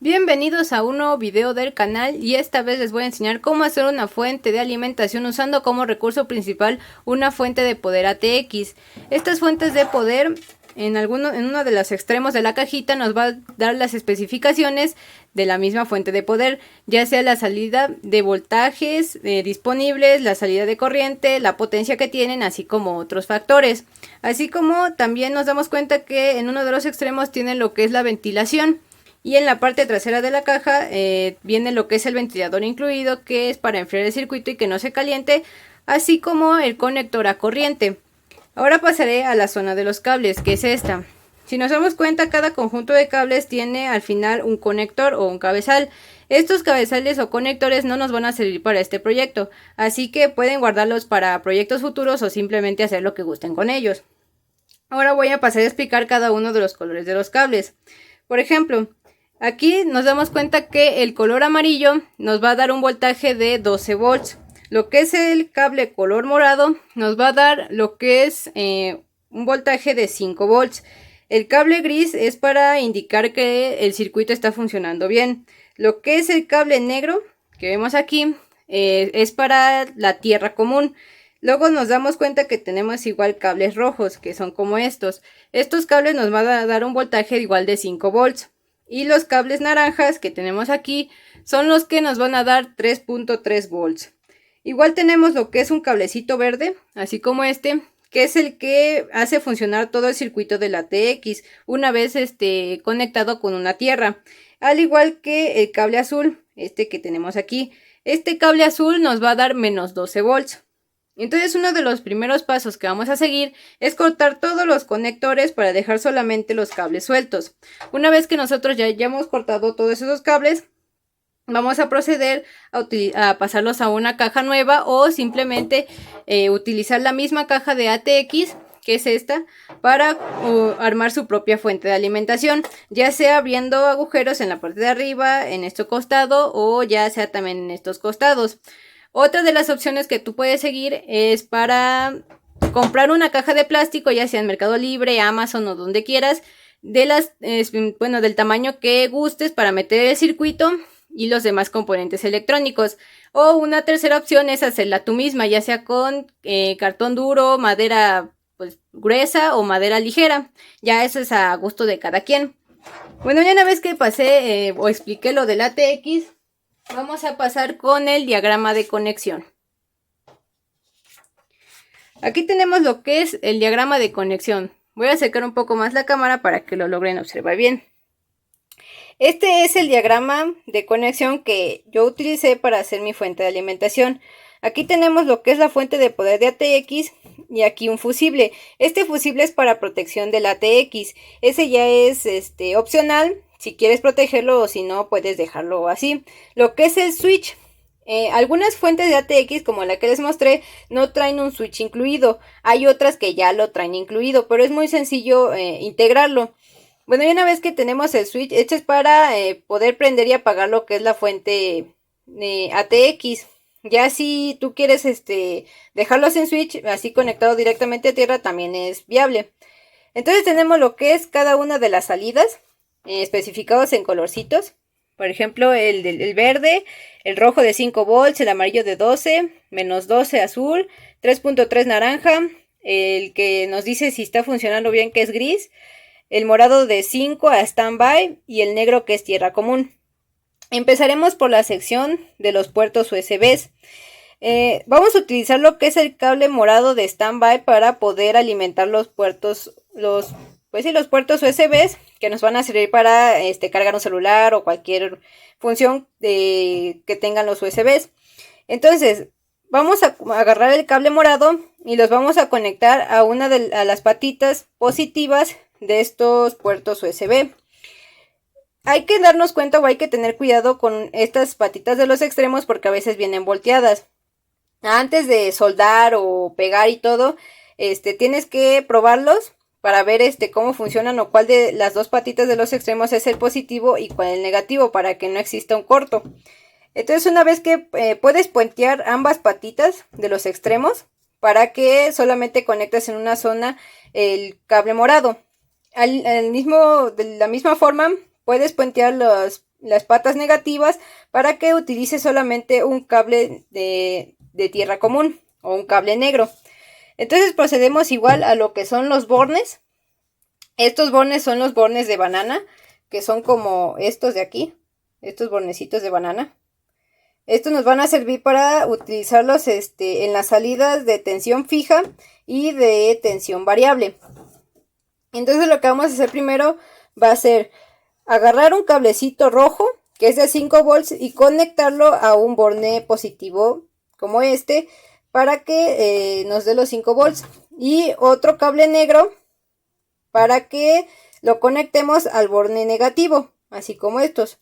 Bienvenidos a un nuevo video del canal y esta vez les voy a enseñar cómo hacer una fuente de alimentación usando como recurso principal una fuente de poder ATX. Estas fuentes de poder en uno de los extremos de la cajita nos va a dar las especificaciones de la misma fuente de poder, ya sea la salida de voltajes disponibles, la salida de corriente, la potencia que tienen, así como otros factores. Así como también nos damos cuenta que en uno de los extremos tienen lo que es la ventilación. Y en la parte trasera de la caja viene lo que es el ventilador incluido, que es para enfriar el circuito y que no se caliente, así como el conector a corriente. Ahora pasaré a la zona de los cables, que es esta. Si nos damos cuenta, cada conjunto de cables tiene al final un conector o un cabezal. Estos cabezales o conectores no nos van a servir para este proyecto, así que pueden guardarlos para proyectos futuros o simplemente hacer lo que gusten con ellos. Ahora voy a pasar a explicar cada uno de los colores de los cables. Por ejemplo, aquí nos damos cuenta que el color amarillo nos va a dar un voltaje de 12 volts. Lo que es el cable color morado nos va a dar lo que es un voltaje de 5 volts. El cable gris es para indicar que el circuito está funcionando bien. Lo que es el cable negro que vemos aquí es para la tierra común. Luego nos damos cuenta que tenemos igual cables rojos, que son como estos. Estos cables nos van a dar un voltaje igual de 5 volts. Y los cables naranjas que tenemos aquí son los que nos van a dar 3.3 volts. Igual tenemos lo que es un cablecito verde, así como este, que es el que hace funcionar todo el circuito de la ATX una vez conectado con una tierra. Al igual que el cable azul, este que tenemos aquí. Este cable azul nos va a dar menos 12 volts. Entonces uno de los primeros pasos que vamos a seguir es cortar todos los conectores para dejar solamente los cables sueltos. Una vez que nosotros ya hayamos cortado todos esos cables, vamos a proceder a pasarlos a una caja nueva o simplemente utilizar la misma caja de ATX, que es esta, para armar su propia fuente de alimentación, ya sea abriendo agujeros en la parte de arriba, en este costado o ya sea también en estos costados. Otra de las opciones que tú puedes seguir es para comprar una caja de plástico, ya sea en Mercado Libre, Amazon o donde quieras, del tamaño que gustes para meter el circuito y los demás componentes electrónicos. O una tercera opción es hacerla tú misma, ya sea con cartón duro, madera pues gruesa o madera ligera. Ya eso es a gusto de cada quien. Bueno, ya una vez que pasé o expliqué lo del ATX, vamos a pasar con el diagrama de conexión. Aquí tenemos lo que es el diagrama de conexión. Voy a acercar un poco más la cámara para que lo logren observar bien. Este es el diagrama de conexión que yo utilicé para hacer mi fuente de alimentación. Aquí tenemos lo que es la fuente de poder de ATX y aquí un fusible. Este fusible es para protección del ATX. Ese ya es opcional. Si quieres protegerlo o si no, puedes dejarlo así. Lo que es el switch. Algunas fuentes de ATX, como la que les mostré, no traen un switch incluido. Hay otras que ya lo traen incluido, pero es muy sencillo integrarlo. Bueno, y una vez que tenemos el switch, este es para poder prender y apagar lo que es la fuente ATX. Ya si tú quieres dejarlo sin switch, así conectado directamente a tierra, también es viable. Entonces tenemos lo que es cada una de las salidas especificados en colorcitos. Por ejemplo, el verde, el rojo de 5 volts, el amarillo de 12, menos 12 azul, 3.3 naranja, el que nos dice si está funcionando bien, que es gris, el morado de 5 a standby y el negro que es tierra común. Empezaremos por la sección de los puertos USBs. Vamos a utilizar lo que es el cable morado de standby para poder alimentar los puertos, los puertos USBs que nos van a servir para cargar un celular o cualquier función que tengan los USBs. Entonces, vamos a agarrar el cable morado y los vamos a conectar a una de las patitas positivas de estos puertos USB. Hay que darnos cuenta o hay que tener cuidado con estas patitas de los extremos porque a veces vienen volteadas. Antes de soldar o pegar y todo, tienes que probarlos para ver cómo funcionan o cuál de las dos patitas de los extremos es el positivo y cuál el negativo para que no exista un corto. Entonces una vez que puedes puentear ambas patitas de los extremos para que solamente conectes en una zona el cable morado. De la misma forma puedes puentear las patas negativas para que utilice solamente un cable de tierra común o un cable negro. Entonces procedemos igual a lo que son los bornes. Estos bornes son los bornes de banana, que son como estos de aquí, estos bornecitos de banana. Estos nos van a servir para utilizarlos en las salidas de tensión fija y de tensión variable. Entonces lo que vamos a hacer primero va a ser agarrar un cablecito rojo, que es de 5 volts, y conectarlo a un borne positivo como este, para que nos dé los 5 volts. Y otro cable negro para que lo conectemos al borne negativo, así como estos.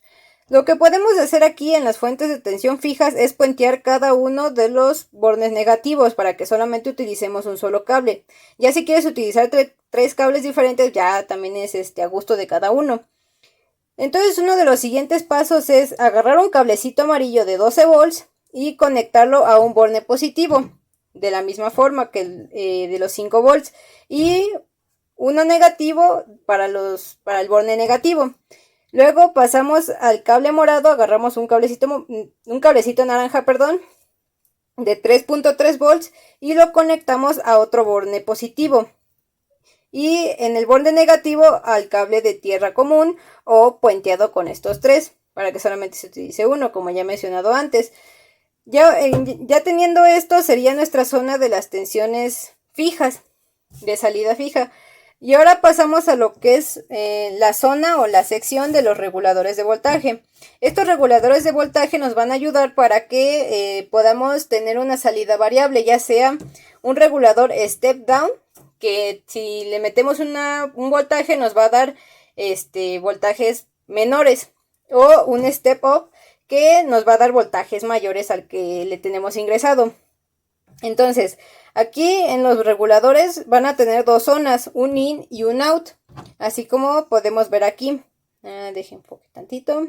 Lo que podemos hacer aquí en las fuentes de tensión fijas es puentear cada uno de los bornes negativos para que solamente utilicemos un solo cable. Ya si quieres utilizar tres cables diferentes, ya también es a gusto de cada uno. Entonces uno de los siguientes pasos es agarrar un cablecito amarillo de 12 volts y conectarlo a un borne positivo, de la misma forma que de los 5 volts, y uno negativo para el borne negativo. Luego pasamos al cable morado, agarramos un cablecito naranja, de 3.3 volts y lo conectamos a otro borne positivo. Y en el borne negativo al cable de tierra común o puenteado con estos tres, para que solamente se utilice uno, como ya he mencionado antes. Ya teniendo esto, sería nuestra zona de las tensiones fijas, de salida fija. Y ahora pasamos a lo que es la zona o la sección de los reguladores de voltaje. Estos reguladores de voltaje nos van a ayudar para que podamos tener una salida variable, ya sea un regulador step down, que si le metemos un voltaje nos va a dar voltajes menores, o un step up, que nos va a dar voltajes mayores al que le tenemos ingresado. Entonces, aquí en los reguladores van a tener dos zonas, un in y un out, así como podemos ver aquí. Dejen enfoque tantito.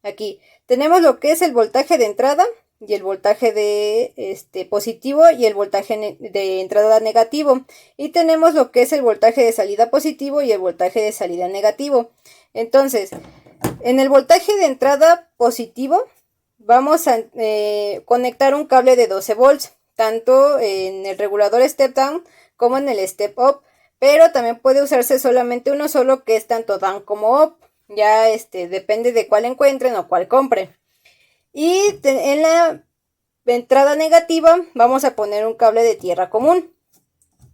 Aquí tenemos lo que es el voltaje de entrada y el voltaje de positivo y el voltaje de entrada negativo. Y tenemos lo que es el voltaje de salida positivo y el voltaje de salida negativo. Entonces, en el voltaje de entrada positivo vamos a conectar un cable de 12 volts. Tanto en el regulador step down como en el step up, pero también puede usarse solamente uno solo, que es tanto down como up. Ya depende de cuál encuentren o cuál compren. Y en la entrada negativa vamos a poner un cable de tierra común.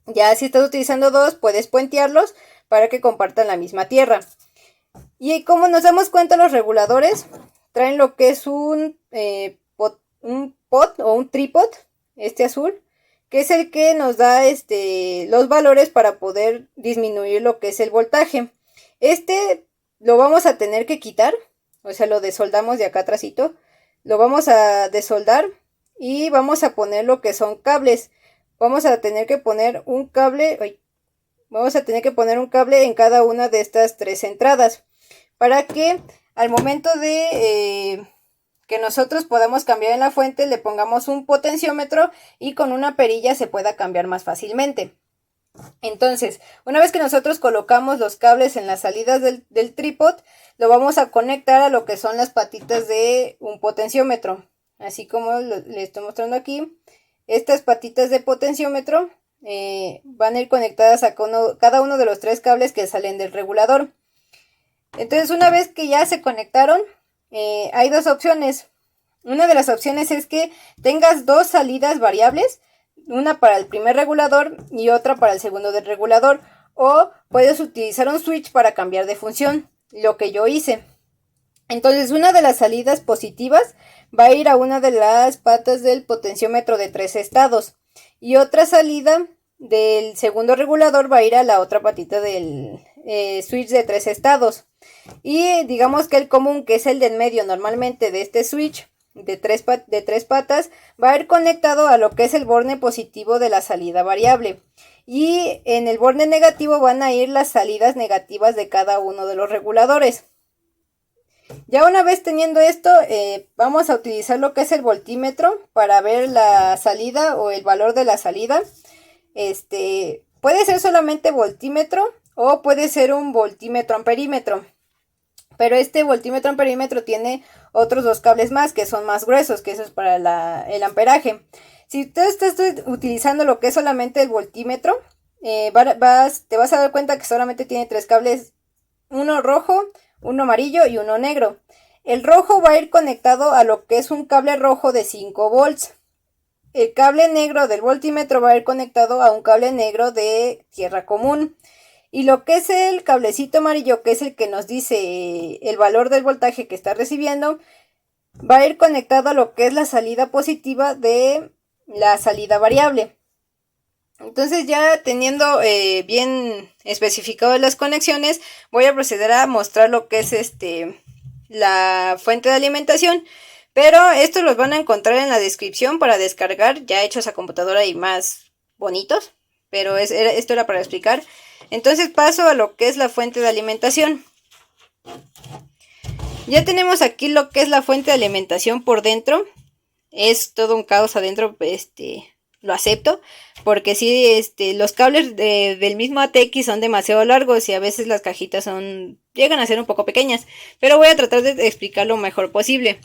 Ya si estás utilizando dos, puedes puentearlos para que compartan la misma tierra. Y como nos damos cuenta, los reguladores traen lo que es un pot o un tripod, azul, que es el que nos da los valores para poder disminuir lo que es el voltaje. Lo vamos a tener que quitar, o sea, lo desoldamos de acá atrásito, lo vamos a desoldar y vamos a poner lo que son cables. Vamos a tener que poner un cable, en cada una de estas tres entradas, para que al momento de que nosotros podamos cambiar en la fuente, le pongamos un potenciómetro y con una perilla se pueda cambiar más fácilmente. Entonces, una vez que nosotros colocamos los cables en las salidas del trípode, lo vamos a conectar a lo que son las patitas de un potenciómetro. Así como le estoy mostrando aquí, estas patitas de potenciómetro van a ir conectadas a cada uno de los tres cables que salen del regulador. Entonces, una vez que ya se conectaron, hay dos opciones. Una de las opciones es que tengas dos salidas variables, una para el primer regulador y otra para el segundo del regulador, o puedes utilizar un switch para cambiar de función, lo que yo hice. Entonces, una de las salidas positivas va a ir a una de las patas del potenciómetro de 3 estados, y otra salida del segundo regulador va a ir a la otra patita del switch de 3 estados. Y digamos que el común, que es el del medio normalmente de este switch de tres patas, va a ir conectado a lo que es el borne positivo de la salida variable. Y en el borne negativo van a ir las salidas negativas de cada uno de los reguladores. Ya una vez teniendo esto, vamos a utilizar lo que es el voltímetro para ver la salida o el valor de la salida. Puede ser solamente voltímetro o puede ser un voltímetro amperímetro. Pero este voltímetro amperímetro tiene otros dos cables más que son más gruesos, que eso es para el amperaje. Si tú estás utilizando lo que es solamente el voltímetro, te vas a dar cuenta que solamente tiene tres cables, uno rojo, uno amarillo y uno negro. El rojo va a ir conectado a lo que es un cable rojo de 5 volts. El cable negro del voltímetro va a ir conectado a un cable negro de tierra común. Y lo que es el cablecito amarillo, que es el que nos dice el valor del voltaje que está recibiendo, va a ir conectado a lo que es la salida positiva de la salida variable. Entonces, ya teniendo bien especificado las conexiones, voy a proceder a mostrar lo que es la fuente de alimentación. Pero estos los van a encontrar en la descripción para descargar, ya hechos a computadora y más bonitos. Pero esto era para explicar. Entonces paso a lo que es la fuente de alimentación. Ya tenemos aquí lo que es la fuente de alimentación por dentro. Es todo un caos adentro, lo acepto. Porque sí, los cables del mismo ATX son demasiado largos y a veces las cajitas llegan a ser un poco pequeñas. Pero voy a tratar de explicar lo mejor posible.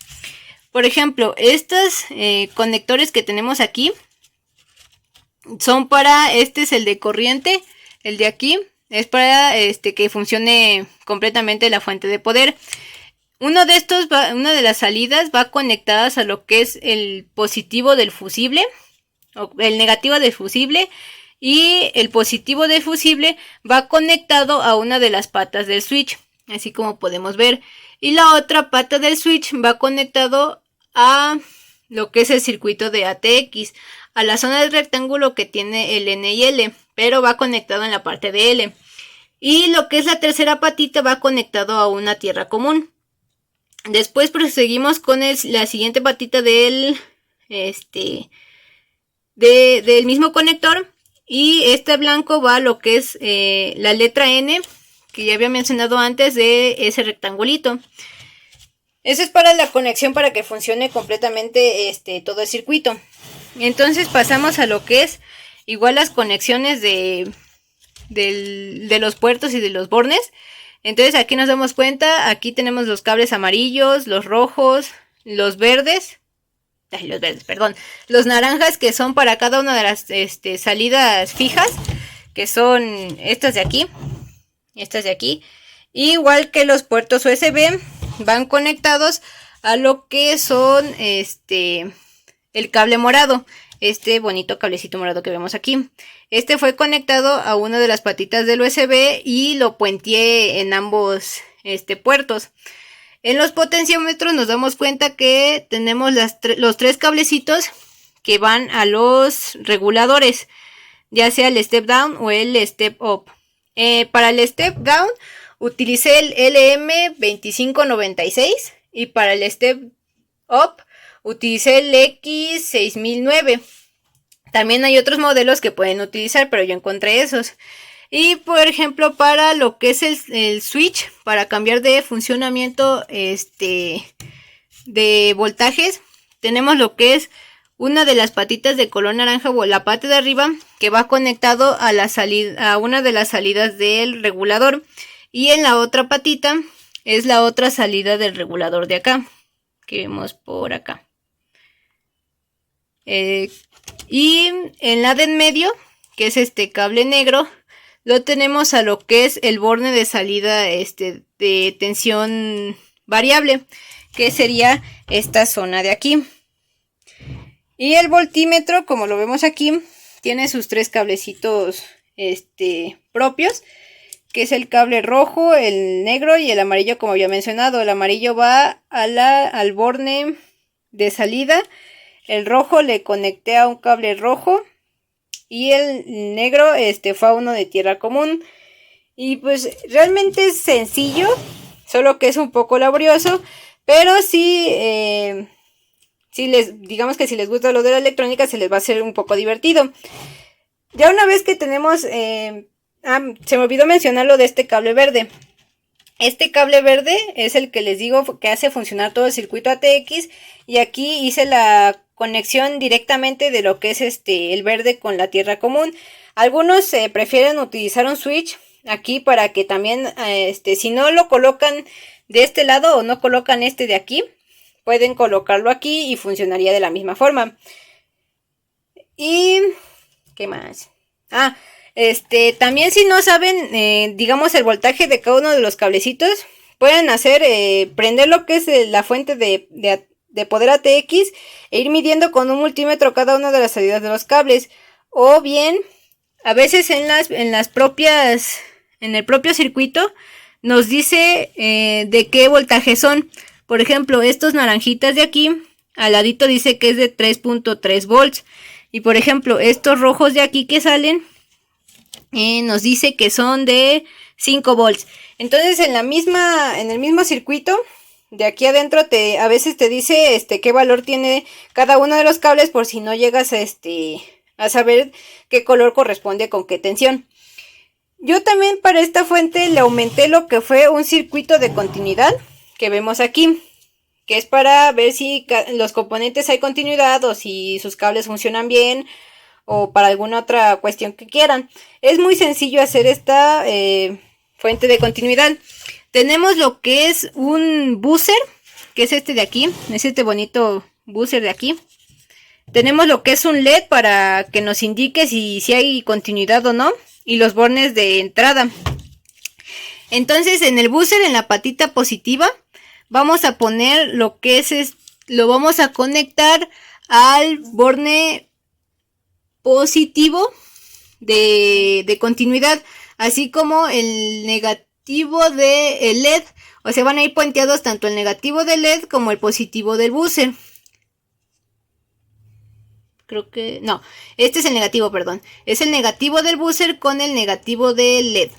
Por ejemplo, estos conectores que tenemos aquí son para, este es el de corriente, el de aquí es para que funcione completamente la fuente de poder. Una de las salidas va conectadas a lo que es el positivo del fusible, o el negativo del fusible, y el positivo del fusible va conectado a una de las patas del switch, así como podemos ver. Y la otra pata del switch va conectado a lo que es el circuito de ATX, a la zona del rectángulo que tiene el N y L, pero va conectado en la parte de L. Y lo que es la tercera patita va conectado a una tierra común. Después proseguimos con la siguiente patita del mismo conector. Y este blanco va a lo que es la letra N, que ya había mencionado antes, de ese rectangulito. Eso es para la conexión, para que funcione completamente todo el circuito. Entonces pasamos a lo que es igual las conexiones de los puertos y de los bornes. Entonces aquí nos damos cuenta, aquí tenemos los cables amarillos, los rojos, los verdes. Los naranjas, que son para cada una de las salidas fijas, que son estas de aquí, igual que los puertos USB van conectados a lo que son el cable morado, bonito cablecito morado que vemos aquí. Fue conectado a una de las patitas del USB y lo puenteé en ambos puertos. En los potenciómetros nos damos cuenta que tenemos los tres cablecitos que van a los reguladores, ya sea el step down o el step up. Para el step down utilicé el LM2596 y para el step up utilicé el X6009. También hay otros modelos que pueden utilizar, pero yo encontré esos. Y por ejemplo, para lo que es el switch, para cambiar de funcionamiento de voltajes, tenemos lo que es una de las patitas de color naranja, o la parte de arriba, que va conectado a una de las salidas del regulador. Y en la otra patita es la otra salida del regulador de acá, que vemos por acá. Y en la de en medio, que es este cable negro, lo tenemos a lo que es el borne de salida de tensión variable, que sería esta zona de aquí. Y el voltímetro, como lo vemos aquí, tiene sus tres cablecitos propios, que es el cable rojo, el negro y el amarillo, como había mencionado. El amarillo va al borne de salida, el rojo le conecté a un cable rojo y el negro fue a uno de tierra común. Y pues realmente es sencillo, solo que es un poco laborioso, pero sí, digamos que si les gusta lo de la electrónica, se les va a hacer un poco divertido. Ya una vez que tenemos, se me olvidó mencionar lo de este cable verde. Este cable verde es el que les digo que hace funcionar todo el circuito ATX, y aquí hice la conexión directamente de lo que es el verde con la tierra común. Algunos prefieren utilizar un switch aquí para que también, si no lo colocan de este lado o no colocan este de aquí, pueden colocarlo aquí y funcionaría de la misma forma. Y ¿qué más? También si no saben, digamos, el voltaje de cada uno de los cablecitos, pueden hacer, prender lo que es la fuente de poder ATX e ir midiendo con un multímetro cada una de las salidas de los cables. O bien, a veces en el propio circuito nos dice de qué voltaje son. Por ejemplo, estos naranjitas de aquí, al ladito dice que es de 3.3 volts. Y por ejemplo, estos rojos de aquí que salen, nos dice que son de 5 volts. Entonces en el mismo circuito, de aquí adentro a veces te dice qué valor tiene cada uno de los cables, por si no llegas a saber qué color corresponde con qué tensión. Yo también para esta fuente le aumenté lo que fue un circuito de continuidad que vemos aquí, que es para ver si los componentes hay continuidad o si sus cables funcionan bien o para alguna otra cuestión que quieran. Es muy sencillo hacer esta fuente de continuidad. Tenemos lo que es un buzzer, que es este de aquí, es este bonito buzzer de aquí. Tenemos lo que es un LED para que nos indique si hay continuidad o no, y los bornes de entrada. Entonces en el buzzer, en la patita positiva, vamos a poner lo que es, lo vamos a conectar al borne positivo de continuidad, así como el negativo del LED. O sea, van a ir puenteados tanto el negativo del LED como el positivo del buzzer. Creo que no, este es el negativo, perdón. Es el negativo del buzzer con el negativo del LED.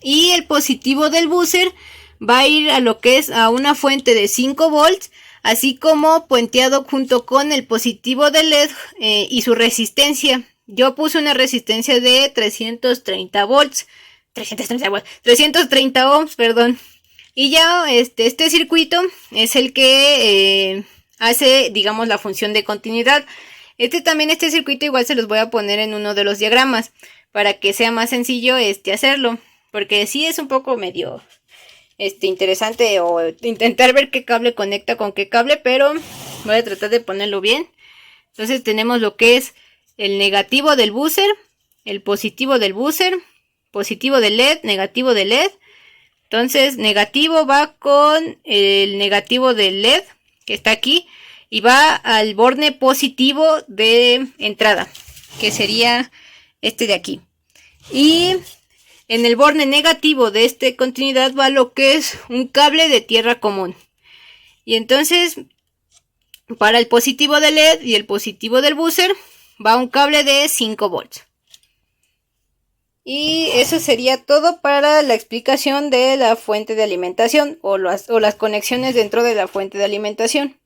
Y el positivo del buzzer va a ir a lo que es a una fuente de 5 volts, así como puenteado junto con el positivo del LED y su resistencia. Yo puse una resistencia de 330 volts. 330 ohms, perdón. Y ya este circuito es el que hace, digamos, la función de continuidad. Este circuito igual se los voy a poner en uno de los diagramas para que sea más sencillo hacerlo. Porque sí es un poco medio interesante o intentar ver qué cable conecta con qué cable, pero voy a tratar de ponerlo bien. Entonces tenemos lo que es el negativo del buzzer, el positivo del buzzer, positivo del LED, negativo del LED. Entonces negativo va con el negativo del LED que está aquí y va al borne positivo de entrada, que sería este de aquí. Y en el borne negativo de esta continuidad va lo que es un cable de tierra común. Y entonces para el positivo del LED y el positivo del buzzer va un cable de 5 volts. Y eso sería todo para la explicación de la fuente de alimentación o las conexiones dentro de la fuente de alimentación.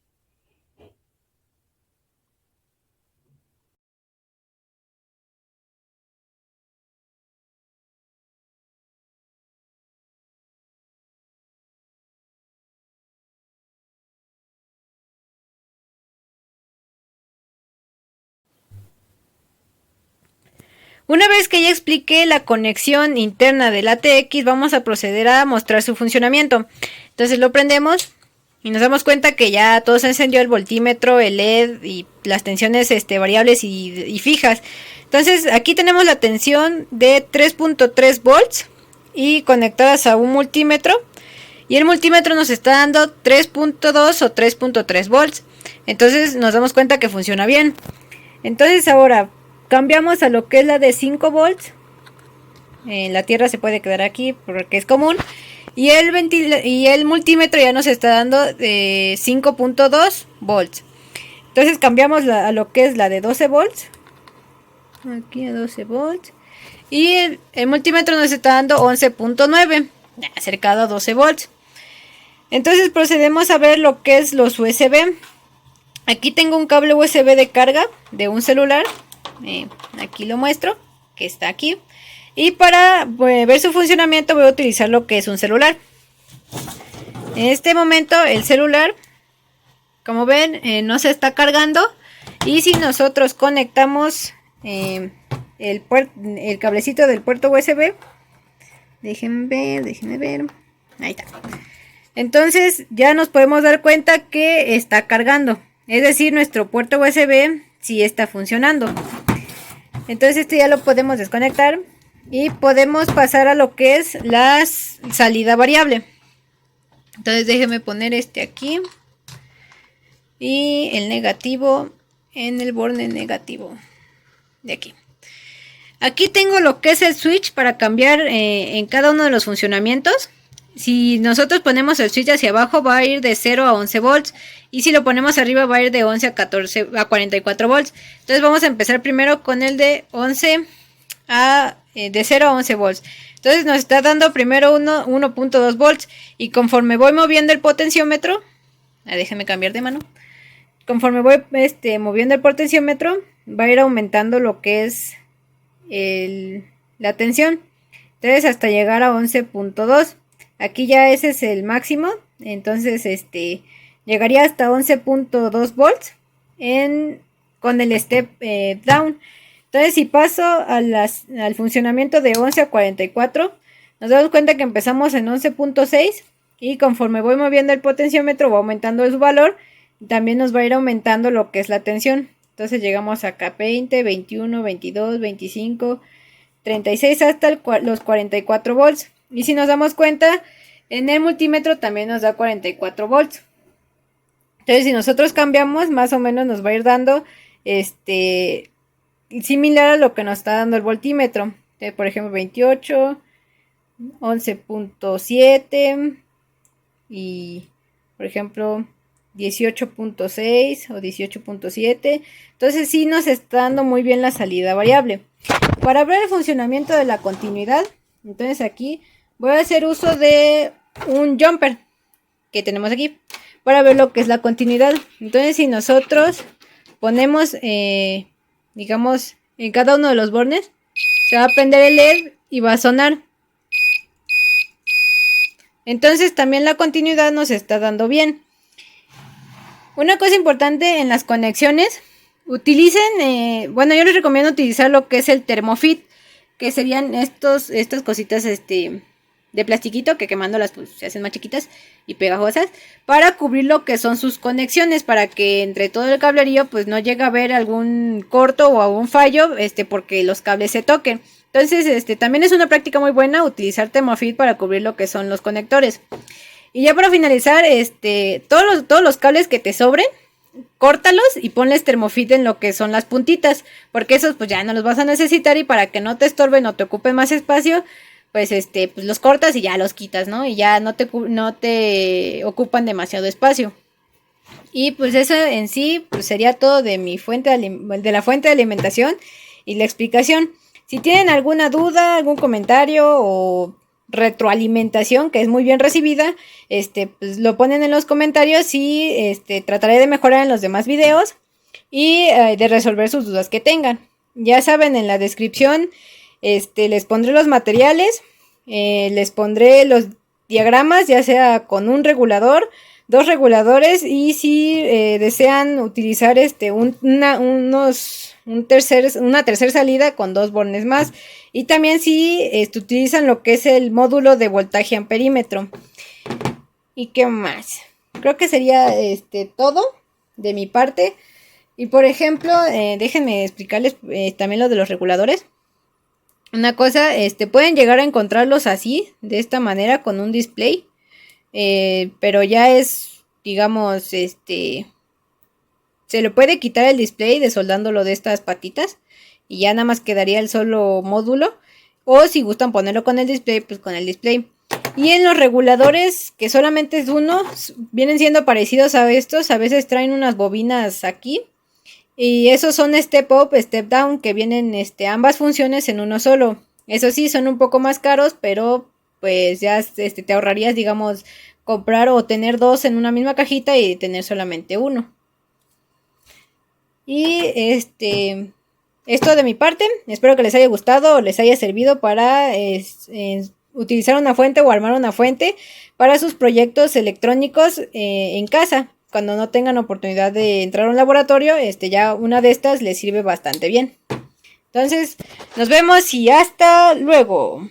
Una vez que ya expliqué la conexión interna del ATX, vamos a proceder a mostrar su funcionamiento. Entonces lo prendemos y nos damos cuenta que ya todo se encendió, el voltímetro, el LED y las tensiones variables y fijas. Entonces aquí tenemos la tensión de 3.3 volts y conectadas a un multímetro. Y el multímetro nos está dando 3.2 o 3.3 volts. Entonces nos damos cuenta que funciona bien. Entonces ahora cambiamos a lo que es la de 5 volts. La tierra se puede quedar aquí porque es común. Y el multímetro ya nos está dando 5.2 volts. Entonces cambiamos a lo que es la de 12 volts. Aquí a 12 volts. Y el multímetro nos está dando 11.9. Acercado a 12 volts. Entonces procedemos a ver lo que es los USB. Aquí tengo un cable USB de carga de un celular. Aquí lo muestro, que está aquí. Y para ver su funcionamiento voy a utilizar lo que es un celular. En este momento el celular, como ven, no se está cargando. Y si nosotros conectamos el cablecito del puerto USB, déjenme ver, ahí está. Entonces ya nos podemos dar cuenta que está cargando. Es decir, nuestro puerto USB sí está funcionando. Entonces esto ya lo podemos desconectar. Y podemos pasar a lo que es la salida variable. Entonces déjeme poner este aquí. Y el negativo en el borde negativo. De aquí. Aquí tengo lo que es el switch para cambiar en cada uno de los funcionamientos. Si nosotros ponemos el switch hacia abajo va a ir de 0 a 11 volts. Y si lo ponemos arriba va a ir de 11 a 14 a 44 volts. Entonces vamos a empezar primero con el de 11 a de 0 a 11 volts. Entonces nos está dando primero 1.2 volts. Y conforme voy moviendo el potenciómetro, déjenme cambiar de mano. Conforme voy moviendo el potenciómetro, va a ir aumentando lo que es la tensión. Entonces hasta llegar a 11.2. Aquí ya ese es el máximo. Entonces llegaría hasta 11.2 volts con el step down. Entonces si paso al funcionamiento de 11 a 44, nos damos cuenta que empezamos en 11.6 y conforme voy moviendo el potenciómetro va aumentando su valor. También nos va a ir aumentando lo que es la tensión. Entonces llegamos acá 20, 21, 22, 25, 36 hasta los 44 volts. Y si nos damos cuenta, en el multímetro también nos da 44 volts. Entonces si nosotros cambiamos, más o menos nos va a ir dando similar a lo que nos está dando el voltímetro. Entonces, por ejemplo, 28, 11.7 y por ejemplo 18.6 o 18.7. Entonces sí nos está dando muy bien la salida variable. Para ver el funcionamiento de la continuidad, entonces aquí voy a hacer uso de un jumper que tenemos aquí para ver lo que es la continuidad. Entonces si nosotros ponemos digamos en cada uno de los bornes, se va a prender el LED y va a sonar. Entonces también la continuidad nos está dando bien. Una cosa importante en las conexiones, utilicen, bueno, yo les recomiendo utilizar lo que es el Thermofit, que serían estas cositas de plastiquito que quemándolas pues, se hacen más chiquitas y pegajosas, para cubrir lo que son sus conexiones, para que entre todo el cablerío pues no llegue a haber algún corto o algún fallo, porque los cables se toquen. Entonces, también es una práctica muy buena utilizar Thermofit para cubrir lo que son los conectores. Y ya para finalizar, todos los cables que te sobren, córtalos y ponles Thermofit en lo que son las puntitas, porque esos pues ya no los vas a necesitar, y para que no te estorben o te ocupen más espacio, pues pues los cortas y ya los quitas, ¿no? Y ya no te ocupan demasiado espacio. Y pues eso en sí pues sería todo de mi de la fuente de alimentación y la explicación. Si tienen alguna duda, algún comentario o retroalimentación, que es muy bien recibida, pues lo ponen en los comentarios y trataré de mejorar en los demás videos y de resolver sus dudas que tengan. Ya saben, en la descripción les pondré los materiales, les pondré los diagramas, ya sea con un regulador, dos reguladores, y si desean utilizar una tercera salida con dos bornes más. Y también si utilizan lo que es el módulo de voltaje amperímetro. ¿Y qué más? Creo que sería todo de mi parte. Y por ejemplo, déjenme explicarles también lo de los reguladores. Una cosa, pueden llegar a encontrarlos así, de esta manera, con un display. Pero ya es, digamos, se le puede quitar el display desoldándolo de estas patitas. Y ya nada más quedaría el solo módulo. O si gustan ponerlo con el display, pues con el display. Y en los reguladores, que solamente es uno, vienen siendo parecidos a estos. A veces traen unas bobinas aquí. Y esos son step up, step down, que vienen ambas funciones en uno solo. Eso sí, son un poco más caros, pero pues ya te ahorrarías, digamos, comprar o tener dos en una misma cajita y tener solamente uno. Y esto de mi parte, espero que les haya gustado o les haya servido para utilizar una fuente o armar una fuente para sus proyectos electrónicos en casa. Cuando no tengan oportunidad de entrar a un laboratorio, ya una de estas les sirve bastante bien. Entonces, nos vemos y hasta luego.